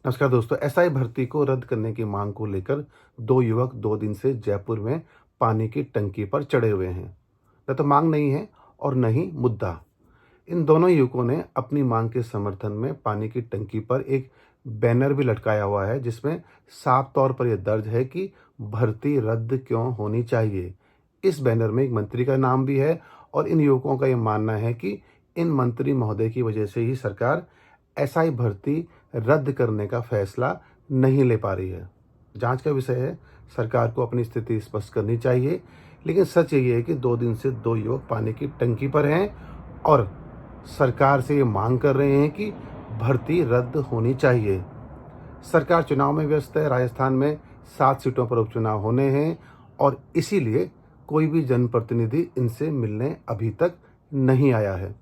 नमस्कार दोस्तों, एसआई भर्ती को रद्द करने की मांग को लेकर दो युवक 2 दिन से जयपुर में पानी की टंकी पर चढ़े हुए हैं। न तो मांग नहीं है और न ही मुद्दा। इन दोनों युवकों ने अपनी मांग के समर्थन में पानी की टंकी पर एक बैनर भी लटकाया हुआ है, जिसमें साफ तौर पर यह दर्ज है कि भर्ती रद्द क्यों होनी चाहिए। इस बैनर में एक मंत्री का नाम भी है और इन युवकों का यह मानना है कि इन मंत्री महोदय की वजह से ही सरकार एसआई भर्ती रद्द करने का फैसला नहीं ले पा रही है। जांच का विषय है, सरकार को अपनी स्थिति स्पष्ट करनी चाहिए। लेकिन सच यही है कि 2 दिन से दो युवक पानी की टंकी पर हैं और सरकार से ये मांग कर रहे हैं कि भर्ती रद्द होनी चाहिए। सरकार चुनाव में व्यस्त है। राजस्थान में 7 सीटों पर उपचुनाव होने हैं और इसीलिए कोई भी जनप्रतिनिधि इनसे मिलने अभी तक नहीं आया है।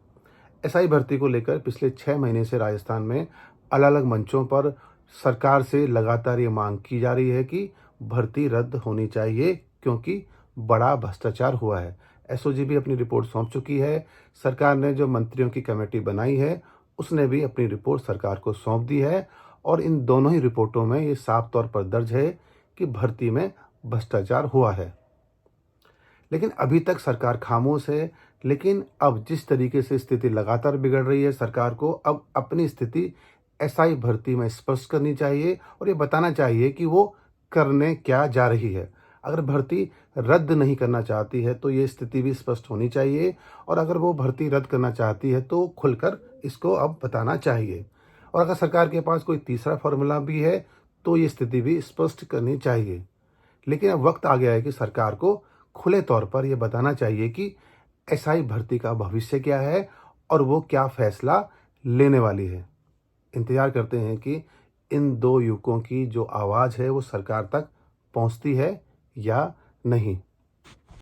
एसआई भर्ती को लेकर पिछले 6 महीने से राजस्थान में अलग-अलग मंचों पर सरकार से लगातार ये मांग की जा रही है कि भर्ती रद्द होनी चाहिए, क्योंकि बड़ा भ्रष्टाचार हुआ है। एसओजी भी अपनी रिपोर्ट सौंप चुकी है। सरकार ने जो मंत्रियों की कमेटी बनाई है, उसने भी अपनी रिपोर्ट सरकार को सौंप दी है और इन दोनों ही रिपोर्टों में ये साफ तौर पर दर्ज है कि भर्ती में भ्रष्टाचार हुआ है। लेकिन अभी तक सरकार खामोश है। लेकिन अब जिस तरीके से स्थिति लगातार बिगड़ रही है, सरकार को अब अपनी स्थिति एसआई भर्ती में स्पष्ट करनी चाहिए और ये बताना चाहिए कि वो करने क्या जा रही है। अगर भर्ती रद्द नहीं करना चाहती है तो ये स्थिति भी स्पष्ट होनी चाहिए और अगर वो भर्ती रद्द करना चाहती है तो खुलकर इसको अब बताना चाहिए। और अगर सरकार के पास कोई तीसरा फॉर्मूला भी है तो ये स्थिति भी स्पष्ट करनी चाहिए। लेकिन अब वक्त आ गया है कि सरकार को खुले तौर पर यह बताना चाहिए कि एसआई भर्ती का भविष्य क्या है और वो क्या फैसला लेने वाली है। इंतजार करते हैं कि इन दो युवकों की जो आवाज़ है वो सरकार तक पहुंचती है या नहीं।